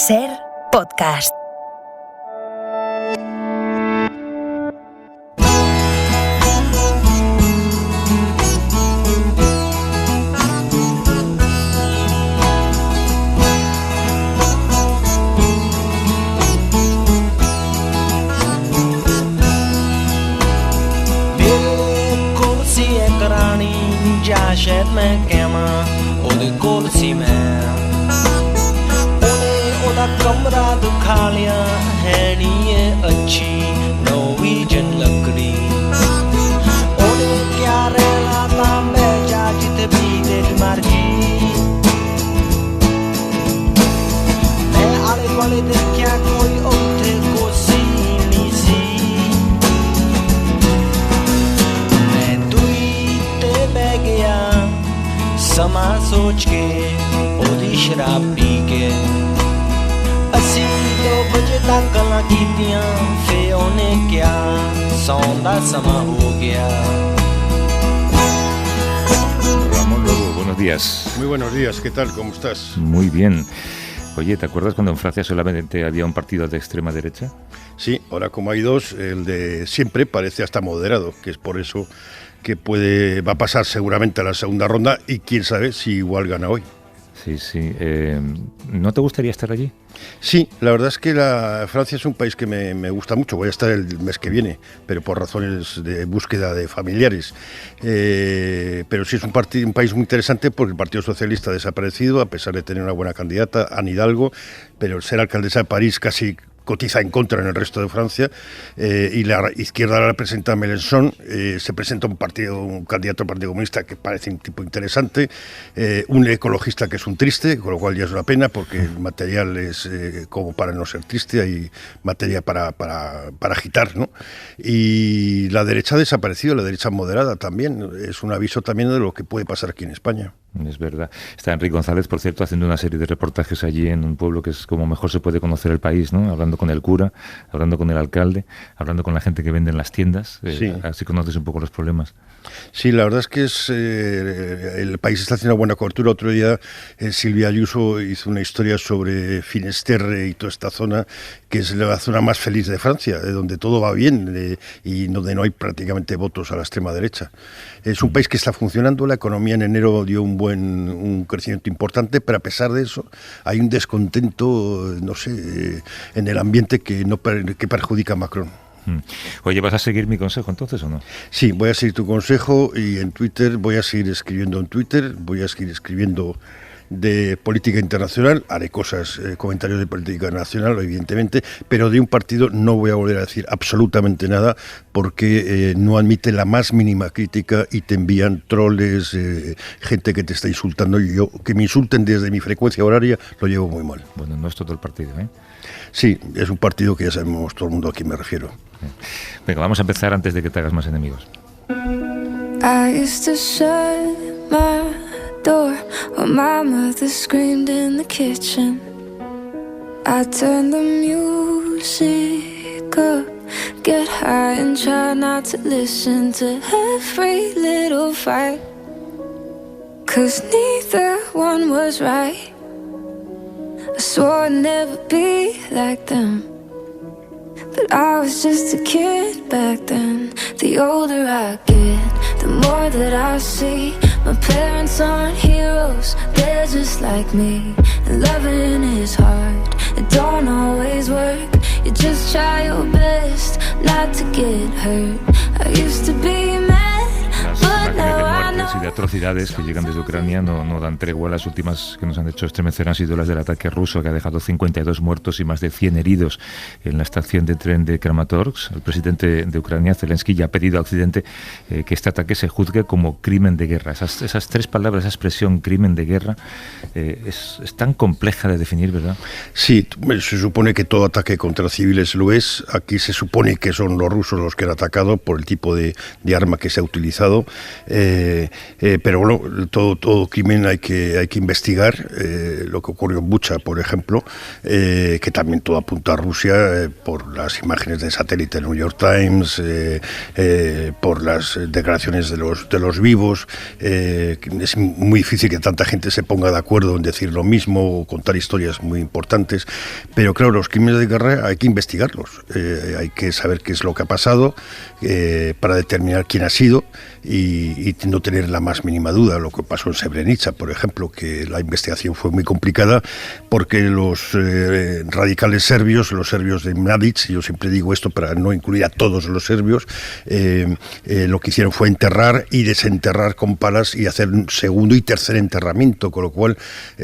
Ser podcast. शायद मैं कहमा ओदे कुर्सी में ओने ओदा कमरा दुखा लिया है नी ये अच्छी नॉर्वेजियन लकड़ी ओने क्या रहना था मैं जा जित भी दिल मर्जी मैं आले वाले दिन क्या कोई उठे कुर्सी नहीं सी मैं दुई ते बह गया समा सोच के ओदी शराब पी के असी 2 बजे तक गल्लां कीतियां फे ओने क्या सौन दा समा हो गया। Ramón Lobo, buenos días. Muy buenos días, ¿qué tal? ¿Cómo estás? Muy bien. Oye, ¿te acuerdas cuando en Francia solamente había un partido de extrema derecha? Sí, ahora como hay dos, el de siempre parece hasta moderado, que es por eso que va a pasar seguramente a la segunda ronda y quién sabe si igual gana hoy. Sí, sí. ¿No te gustaría estar allí? Sí, la verdad es que Francia es un país que me gusta mucho. Voy a estar el mes que viene, pero por razones de búsqueda de familiares. Pero sí es un país muy interesante porque el Partido Socialista ha desaparecido, a pesar de tener una buena candidata, Anne Hidalgo, pero ser alcaldesa de París casi cotiza en contra en el resto de Francia, y la izquierda la representa Mélenchon. Se presenta un candidato al Partido Comunista que parece un tipo interesante, un ecologista que es un triste, con lo cual ya es una pena porque el material es como para no ser triste, hay materia para agitar, ¿no? Y la derecha ha desaparecido, la derecha moderada también, es un aviso también de lo que puede pasar aquí en España. Es verdad. Está Enrique González, por cierto, haciendo una serie de reportajes allí en un pueblo que es como mejor se puede conocer el país, ¿no? Hablando con el cura, hablando con el alcalde, hablando con la gente que vende en las tiendas, sí. Así conoces un poco los problemas. Sí, la verdad es que el país está haciendo buena cobertura. Otro día Silvia Ayuso hizo una historia sobre Finisterre y toda esta zona, que es la zona más feliz de Francia, de donde todo va bien y donde no hay prácticamente votos a la extrema derecha. Es un país que está funcionando, la economía en enero dio un crecimiento importante, pero a pesar de eso hay un descontento, no sé, en el ambiente que perjudica a Macron. Oye, ¿vas a seguir mi consejo entonces o no? Sí, voy a seguir tu consejo y en Twitter voy a seguir escribiendo voy a seguir escribiendo de política internacional, haré comentarios de política nacional, evidentemente, pero de un partido no voy a volver a decir absolutamente nada porque no admite la más mínima crítica y te envían troles, gente que te está insultando, y yo, que me insulten desde mi frecuencia horaria, lo llevo muy mal. Bueno, no es todo el partido, ¿eh? Sí, es un partido que ya sabemos todo el mundo a quién me refiero. Venga, vamos a empezar antes de que te hagas más enemigos. I used to shut my door when my mother screamed in the kitchen. I turned the music up, get high and try not to listen to every little fight, 'cause neither one was right. I swore I'd never be like them, but I was just a kid back then. The older I get, the more that I see my parents aren't heroes, they're just like me. And loving is hard, it don't always work. You just try your best not to get hurt. I used to be mad, but now I know. Y de atrocidades que llegan desde Ucrania no dan tregua. Las últimas que nos han hecho estremecer han sido las del ataque ruso, que ha dejado 52 muertos y más de 100 heridos en la estación de tren de Kramatorsk. El presidente de Ucrania, Zelensky, ya ha pedido a Occidente que este ataque se juzgue como crimen de guerra. Esas tres palabras, esa expresión crimen de guerra, es tan compleja de definir, ¿verdad? Sí, se supone que todo ataque contra civiles lo es. Aquí se supone que son los rusos los que han atacado por el tipo de arma que se ha utilizado. pero bueno, todo crimen hay que investigar. Lo que ocurrió en Bucha, por ejemplo, que también todo apunta a Rusia por las imágenes de satélite del New York Times, por las declaraciones de los vivos. Es muy difícil que tanta gente se ponga de acuerdo en decir lo mismo o contar historias muy importantes, pero claro, los crímenes de guerra hay que investigarlos, hay que saber qué es lo que ha pasado para determinar quién ha sido y no tener la más mínima duda. Lo que pasó en Srebrenica, por ejemplo, que la investigación fue muy complicada porque los radicales serbios, los serbios de Mladic, yo siempre digo esto para no incluir a todos los serbios, lo que hicieron fue enterrar y desenterrar con palas y hacer un segundo y tercer enterramiento, con lo cual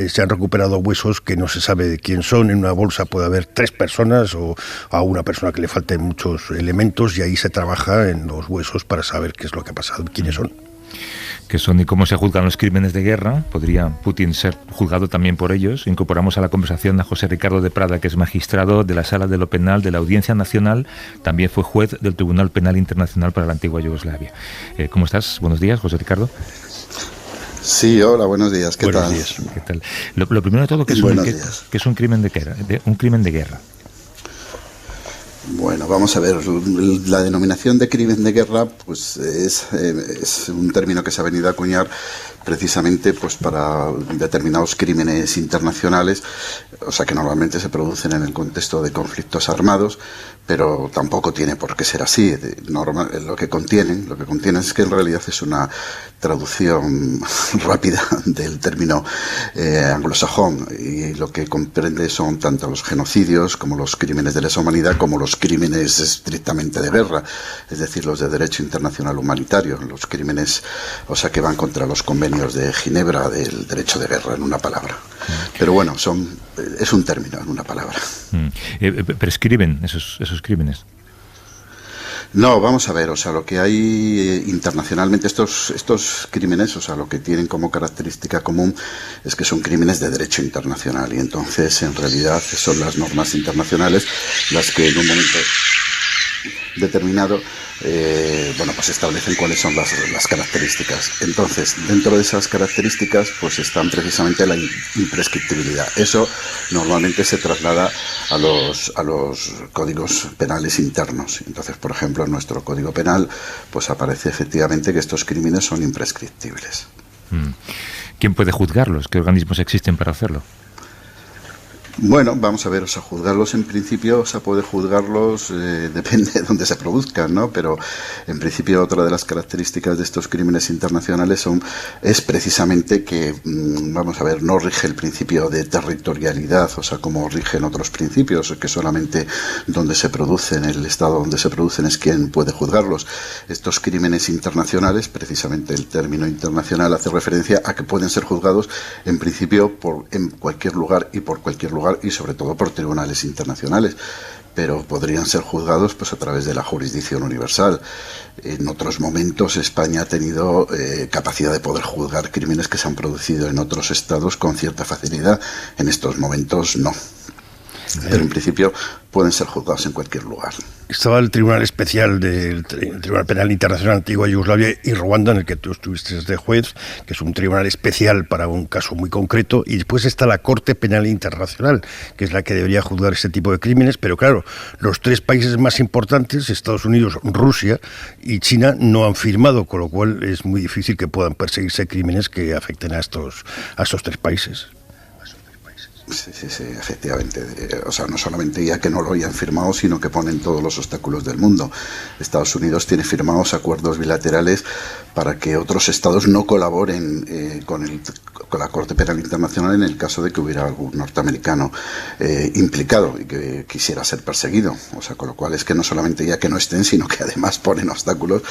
se han recuperado huesos que no se sabe de quién son. En una bolsa puede haber 3 personas o a una persona que le falten muchos elementos, y ahí se trabaja en los huesos para saber qué es lo que ha pasado, quiénes son. ¿Qué son y cómo se juzgan los crímenes de guerra? ¿Podría Putin ser juzgado también por ellos? Incorporamos a la conversación a José Ricardo de Prada, que es magistrado de la Sala de lo Penal de la Audiencia Nacional, también fue juez del Tribunal Penal Internacional para la antigua Yugoslavia. ¿Cómo estás? Buenos días, José Ricardo. Sí, hola, buenos días. ¿Qué tal? ¿Qué tal? Lo primero de todo, ¿qué es un crimen de guerra? Un crimen de guerra. Bueno, vamos a ver, la denominación de crimen de guerra pues es un término que se ha venido a acuñar precisamente pues para determinados crímenes internacionales, o sea que normalmente se producen en el contexto de conflictos armados, pero tampoco tiene por qué ser así. Lo que contienen es que en realidad es una traducción rápida del término anglosajón, y lo que comprende son tanto los genocidios como los crímenes de lesa humanidad como los crímenes estrictamente de guerra, es decir, los de derecho internacional humanitario, los crímenes, o sea, que van contra los convenios de Ginebra del derecho de guerra, en una palabra. Pero bueno, es un término, en una palabra. ¿Prescriben esos crímenes? No, vamos a ver, o sea, lo que hay internacionalmente, estos crímenes, o sea, lo que tienen como característica común es que son crímenes de derecho internacional, y entonces en realidad son las normas internacionales las que en un momento determinado pues establecen cuáles son las características. Entonces, dentro de esas características pues están precisamente la imprescriptibilidad. Eso normalmente se traslada a los códigos penales internos. Entonces, por ejemplo, en nuestro Código Penal pues aparece efectivamente que estos crímenes son imprescriptibles. ¿Quién puede juzgarlos? ¿Qué organismos existen para hacerlo? Bueno, vamos a ver, o sea, juzgarlos en principio, o sea, puede juzgarlos, depende de dónde se produzcan, ¿no? Pero en principio otra de las características de estos crímenes internacionales es precisamente que, vamos a ver, no rige el principio de territorialidad, o sea, como rigen otros principios, que solamente donde se producen, el estado donde se producen es quien puede juzgarlos. Estos crímenes internacionales, precisamente el término internacional hace referencia a que pueden ser juzgados en principio en cualquier lugar y por cualquier lugar, y sobre todo por tribunales internacionales, pero podrían ser juzgados pues a través de la jurisdicción universal. En otros momentos España ha tenido capacidad de poder juzgar crímenes que se han producido en otros estados con cierta facilidad. En estos momentos no, pero en principio pueden ser juzgados en cualquier lugar. Estaba el Tribunal Especial del Tribunal Penal Internacional Antigua Yugoslavia y Ruanda, en el que tú estuviste de juez, que es un tribunal especial para un caso muy concreto, y después está la Corte Penal Internacional, que es la que debería juzgar este tipo de crímenes, pero claro, los 3 países más importantes, Estados Unidos, Rusia y China, no han firmado, con lo cual es muy difícil que puedan perseguirse crímenes que afecten a estos 3 países. Sí, efectivamente. O sea, no solamente ya que no lo hayan firmado, sino que ponen todos los obstáculos del mundo. Estados Unidos tiene firmados acuerdos bilaterales para que otros estados no colaboren con la Corte Penal Internacional en el caso de que hubiera algún norteamericano implicado y que quisiera ser perseguido. O sea, con lo cual es que no solamente ya que no estén, sino que además ponen obstáculos,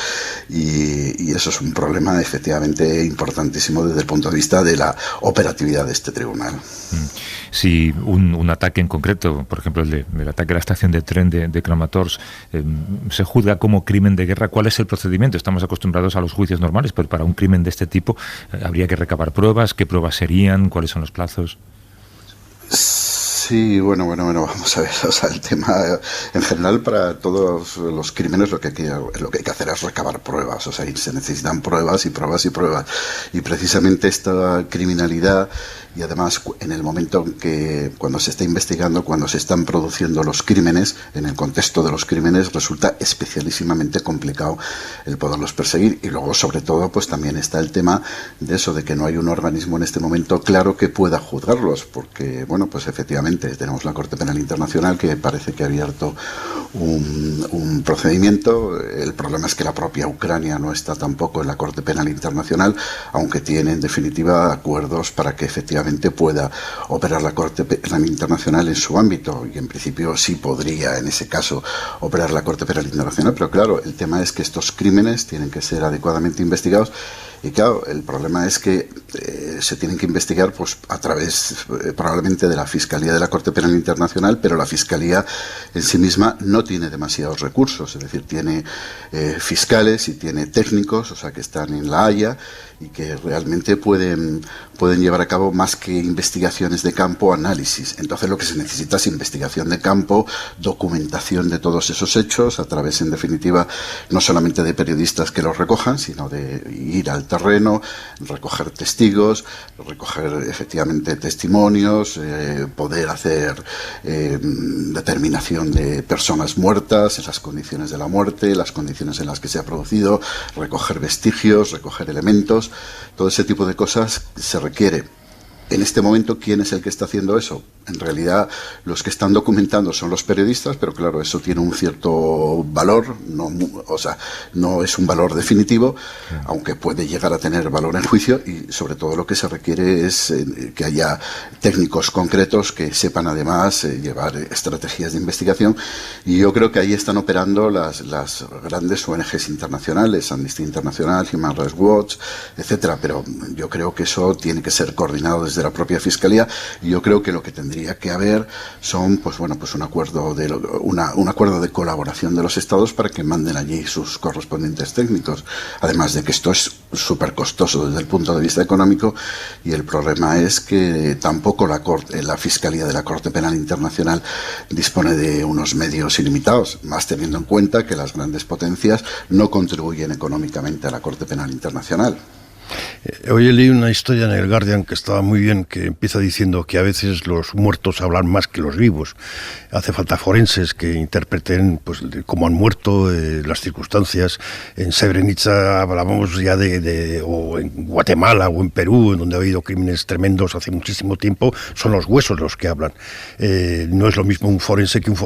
y eso es un problema efectivamente importantísimo desde el punto de vista de la operatividad de este tribunal. Si un ataque en concreto, por ejemplo el ataque a la estación de tren de Kramatorsk, se juzga como crimen de guerra, ¿cuál es el procedimiento? Estamos acostumbrados a los juicios normales, pero para un crimen de este tipo habría que recabar pruebas. ¿Qué pruebas serían? ¿Cuáles son los plazos? Sí, bueno, vamos a ver, o sea, el tema en general para todos los crímenes lo que hay que hacer es recabar pruebas, o sea, y se necesitan pruebas y pruebas y pruebas, y precisamente esta criminalidad, y además en el momento en que cuando se está investigando, cuando se están produciendo los crímenes, en el contexto de los crímenes resulta especialísimamente complicado el poderlos perseguir, y luego sobre todo pues también está el tema de eso, de que no hay un organismo en este momento claro que pueda juzgarlos, porque bueno, pues efectivamente tenemos la Corte Penal Internacional que parece que ha abierto un procedimiento. El problema es que la propia Ucrania no está tampoco en la Corte Penal Internacional, aunque tiene en definitiva acuerdos para que efectivamente pueda operar la Corte Penal Internacional en su ámbito, y en principio sí podría en ese caso operar la Corte Penal Internacional, pero claro, el tema es que estos crímenes tienen que ser adecuadamente investigados. Y claro, el problema es que se tienen que investigar pues a través probablemente de la Fiscalía de la Corte Penal Internacional, pero la Fiscalía en sí misma no tiene demasiados recursos, es decir, tiene fiscales y tiene técnicos, o sea, que están en La Haya y que realmente pueden llevar a cabo más que investigaciones de campo, análisis. Entonces lo que se necesita es investigación de campo, documentación de todos esos hechos a través, en definitiva, no solamente de periodistas que los recojan, sino de ir al terreno, recoger testigos, recoger efectivamente testimonios, poder hacer determinación de personas muertas, las condiciones de la muerte, las condiciones en las que se ha producido, recoger vestigios, recoger elementos, todo ese tipo de cosas se requiere. En este momento, ¿quién es el que está haciendo eso? En realidad, los que están documentando son los periodistas, pero claro, eso tiene un cierto valor, no es un valor definitivo, aunque puede llegar a tener valor en juicio, y sobre todo lo que se requiere es que haya técnicos concretos que sepan además llevar estrategias de investigación, y yo creo que ahí están operando las grandes ONGs internacionales, Amnesty International, Human Rights Watch, etcétera, pero yo creo que eso tiene que ser coordinado desde la propia Fiscalía, y yo creo que lo que tendría que haber son un acuerdo de colaboración de los estados para que manden allí sus correspondientes técnicos, además de que esto es súper costoso desde el punto de vista económico, y el problema es que tampoco la Fiscalía de la Corte Penal Internacional dispone de unos medios ilimitados, más teniendo en cuenta que las grandes potencias no contribuyen económicamente a la Corte Penal Internacional. Hoy leí una historia en el Guardian que estaba muy bien, que empieza diciendo que a veces los muertos hablan más que los vivos. Hace falta forenses que interpreten pues cómo han muerto, las circunstancias. En Srebrenica hablábamos ya o en Guatemala o en Perú, en donde ha habido crímenes tremendos hace muchísimo tiempo, son los huesos los que hablan. No es lo mismo un forense que un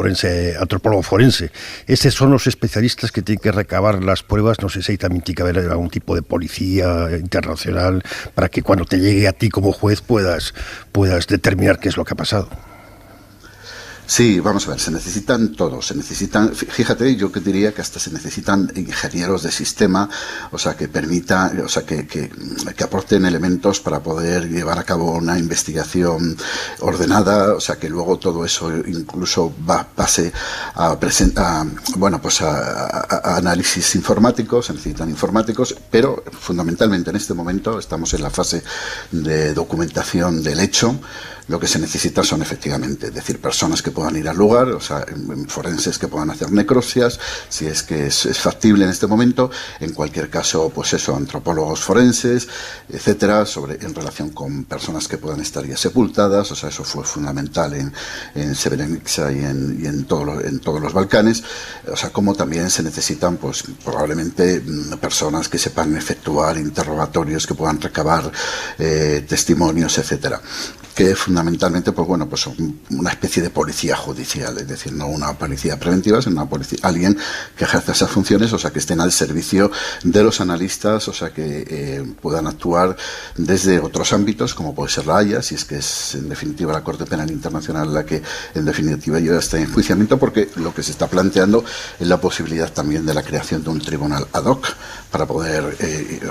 antropólogo forense. Estos son los especialistas que tienen que recabar las pruebas. No sé si hay también tiene que haber algún tipo de policía internacional para que cuando te llegue a ti como juez puedas determinar qué es lo que ha pasado. Sí, vamos a ver, se necesitan todos, fíjate, yo que diría que hasta se necesitan ingenieros de sistema, o sea, que que aporten elementos para poder llevar a cabo una investigación ordenada, o sea, que luego todo eso incluso pase a análisis informáticos, se necesitan informáticos, pero fundamentalmente en este momento estamos en la fase de documentación del hecho. Lo que se necesita son efectivamente, es decir, personas que puedan ir al lugar, o sea, forenses que puedan hacer necropsias, si es que es factible en este momento. En cualquier caso, pues eso, antropólogos forenses, etcétera, en relación con personas que puedan estar ya sepultadas, o sea, eso fue fundamental en Srebrenica y en todos los Balcanes, o sea, como también se necesitan, pues probablemente personas que sepan efectuar interrogatorios, que puedan recabar testimonios, etcétera, que fundamentalmente son una especie de policía judicial, es decir, no una policía preventiva, sino alguien que ejerza esas funciones, o sea, que estén al servicio de los analistas, o sea, que puedan actuar desde otros ámbitos, como puede ser la Haya, si es que es en definitiva la Corte Penal Internacional la que en definitiva lleva este enjuiciamiento, porque lo que se está planteando es la posibilidad también de la creación de un tribunal ad hoc para poder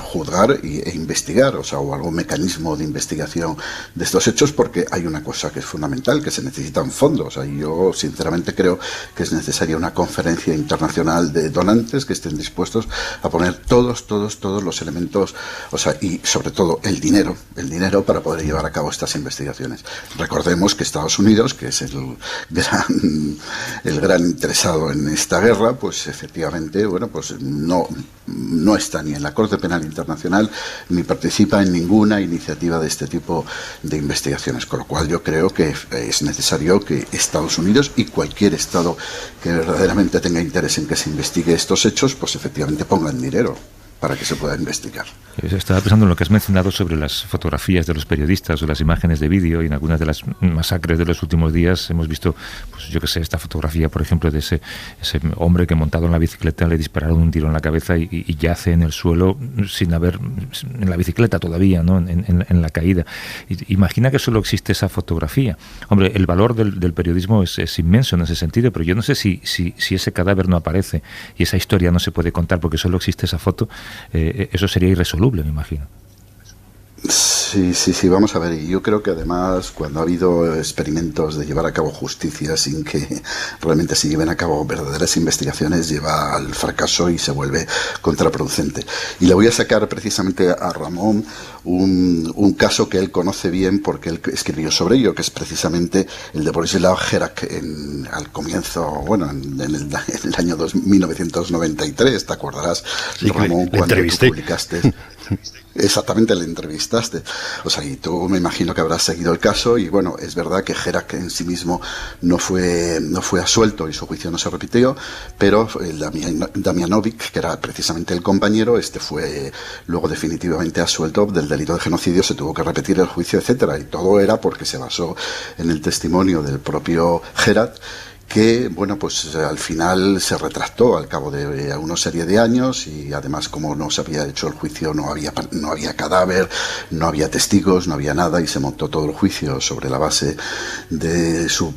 juzgar e investigar, o sea, o algún mecanismo de investigación de estos hechos, porque hay una cosa que es fundamental, que se necesitan fondos. Y yo sinceramente creo que es necesaria una conferencia internacional de donantes que estén dispuestos a poner todos los elementos, y sobre todo el dinero para poder llevar a cabo estas investigaciones. Recordemos que Estados Unidos, que es el gran interesado en esta guerra, pues efectivamente, pues no está ni en la Corte Penal Internacional ni participa en ninguna iniciativa de este tipo de investigaciones, con lo cual yo creo que es necesario que Estados Unidos y cualquier Estado que verdaderamente tenga interés en que se investigue estos hechos, pues efectivamente pongan dinero para que se pueda investigar. Estaba pensando en lo que has mencionado sobre las fotografías de los periodistas o las imágenes de vídeo, y en algunas de las masacres de los últimos días hemos visto, pues yo que sé, esta fotografía, por ejemplo, de ese hombre que montado en la bicicleta le dispararon un tiro en la cabeza y yace en el suelo sin haber, en la bicicleta todavía, ¿no? en la caída. Imagina que solo existe esa fotografía. Hombre, el valor del periodismo es inmenso en ese sentido, pero yo no sé si ese cadáver no aparece y esa historia no se puede contar porque solo existe esa foto. Eso sería irresoluble, me imagino. Sí, vamos a ver, y yo creo que además cuando ha habido experimentos de llevar a cabo justicia sin que realmente se lleven a cabo verdaderas investigaciones, lleva al fracaso y se vuelve contraproducente. Y le voy a sacar precisamente a Ramón un caso que él conoce bien porque él escribió sobre ello, que es precisamente el de Borislav Herak al comienzo, en el año 1993, ¿te acordarás, sí, Ramón, cuando tú publicaste? Exactamente, le entrevistaste. Y tú me imagino que habrás seguido el caso y es verdad que Herak en sí mismo no fue absuelto y su juicio no se repitió, pero el Damianovic, que era precisamente el compañero, fue luego definitivamente absuelto del delito de genocidio, se tuvo que repetir el juicio, etcétera, y todo era porque se basó en el testimonio del propio Herak, que al final se retractó al cabo de una serie de años, y además, como no se había hecho el juicio, no había cadáver, no había testigos, no había nada, y se montó todo el juicio sobre la base de su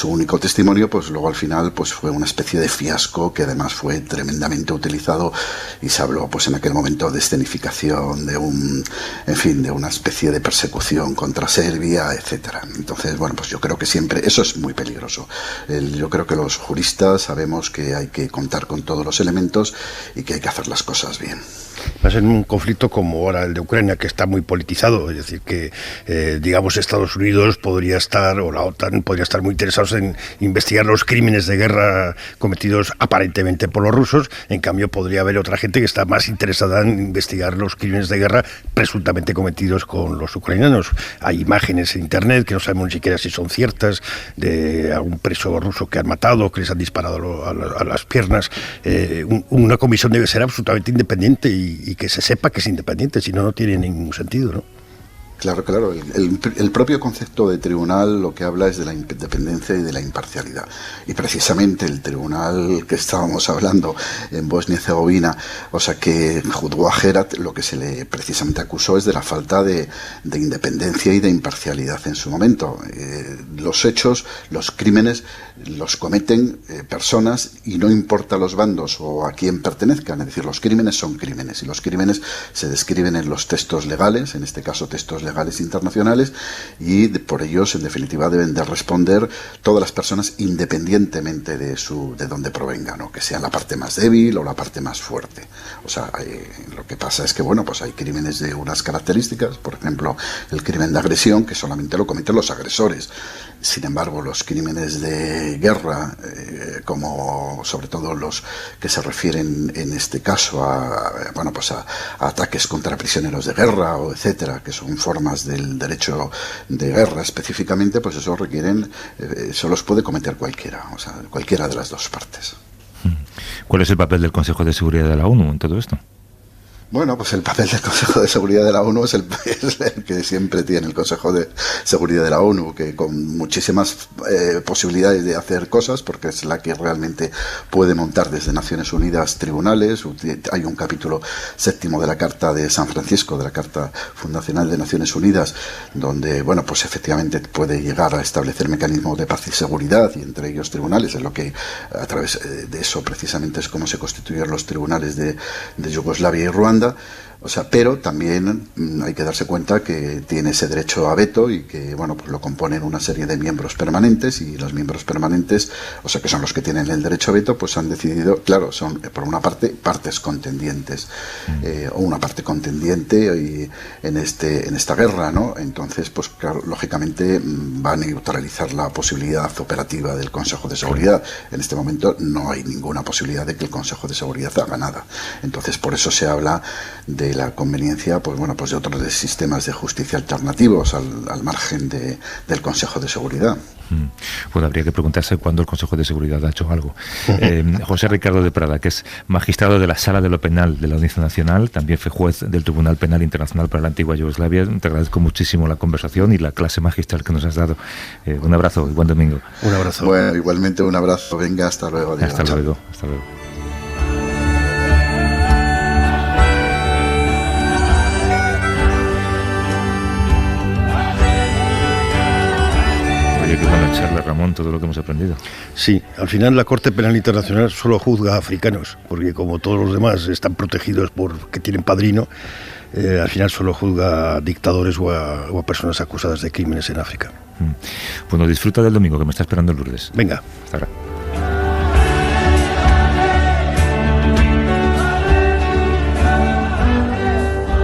único testimonio. Pues luego al final fue una especie de fiasco que además fue tremendamente utilizado, y se habló en aquel momento de escenificación, de una especie de persecución contra Serbia, etcétera. Entonces, yo creo que siempre eso es muy peligroso. Yo creo que los juristas sabemos que hay que contar con todos los elementos y que hay que hacer las cosas bien. Más en un conflicto como ahora el de Ucrania, que está muy politizado, es decir, que Estados Unidos podría estar, o la OTAN podría estar muy interesados en investigar los crímenes de guerra cometidos aparentemente por los rusos. En cambio, podría haber otra gente que está más interesada en investigar los crímenes de guerra presuntamente cometidos con los ucranianos. Hay imágenes en internet que no sabemos ni siquiera si son ciertas, de algún preso ruso que han matado, que les han disparado a las piernas. Una comisión debe ser absolutamente independiente y que se sepa que es independiente, si no, no tiene ningún sentido, ¿no? Claro. El propio concepto de tribunal lo que habla es de la independencia y de la imparcialidad. Y precisamente el tribunal que estábamos hablando en Bosnia y Herzegovina, que juzgó a Herak, lo que se le precisamente acusó es de la falta de independencia y de imparcialidad en su momento. Los hechos, los crímenes, los cometen personas, y no importa los bandos o a quién pertenezcan. Es decir, los crímenes son crímenes, y los crímenes se describen en los textos legales, en este caso textos legales internacionales, y por ellos en definitiva deben de responder todas las personas independientemente de dónde provengan, o que sean la parte más débil o la parte más fuerte. Lo que pasa es que hay crímenes de unas características, por ejemplo el crimen de agresión, que solamente lo cometen los agresores. Sin embargo, los crímenes de guerra, como sobre todo los que se refieren en este caso a ataques contra prisioneros de guerra, o etcétera, que son formas del derecho de guerra específicamente, eso eso los puede cometer cualquiera de las dos partes. ¿Cuál es el papel del Consejo de Seguridad de la ONU en todo esto? El papel del Consejo de Seguridad de la ONU es el que siempre tiene el Consejo de Seguridad de la ONU, que con muchísimas posibilidades de hacer cosas, porque es la que realmente puede montar desde Naciones Unidas tribunales. Hay un capítulo 7 de la Carta de San Francisco, de la Carta Fundacional de Naciones Unidas, donde, efectivamente puede llegar a establecer mecanismos de paz y seguridad, y entre ellos tribunales. Es lo que, a través de eso precisamente, es como se constituyeron los tribunales de Yugoslavia y Ruanda. O sea, pero también hay que darse cuenta que tiene ese derecho a veto y que, bueno, pues lo componen una serie de miembros permanentes, y los miembros permanentes, o sea, que son los que tienen el derecho a veto, pues han decidido, claro, son por una parte partes contendientes, o una parte contendiente en esta guerra, ¿no? Entonces, pues claro, lógicamente va a neutralizar la posibilidad operativa del Consejo de Seguridad. En este momento no hay ninguna posibilidad de que el Consejo de Seguridad haga nada. Entonces, por eso se habla de la conveniencia, pues bueno, pues de otros sistemas de justicia alternativos al margen del Consejo de Seguridad. Bueno, habría que preguntarse cuándo el Consejo de Seguridad ha hecho algo. José Ricardo de Prada, que es magistrado de la Sala de lo Penal de la Audiencia Nacional, también fue juez del Tribunal Penal Internacional para la Antigua Yugoslavia. Te agradezco muchísimo la conversación y la clase magistral que nos has dado. Un abrazo y buen domingo. Un abrazo. Bueno, igualmente un abrazo. Venga, hasta luego. Adiós. Hasta luego. Hasta luego. Qué buena charla, Ramón, todo lo que hemos aprendido. Sí, al final la Corte Penal Internacional solo juzga a africanos, porque como todos los demás están protegidos porque tienen padrino, al final solo juzga a dictadores o a personas acusadas de crímenes en África. Bueno, disfruta del domingo, que me está esperando Lourdes. Venga. Hasta ahora.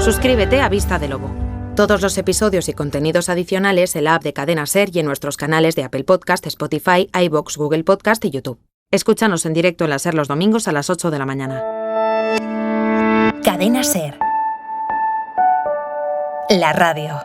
Suscríbete a Vista de Lobo. Todos los episodios y contenidos adicionales en la app de Cadena SER y en nuestros canales de Apple Podcast, Spotify, iVoox, Google Podcast y YouTube. Escúchanos en directo en la SER los domingos a las 8 de la mañana. Cadena SER. La radio.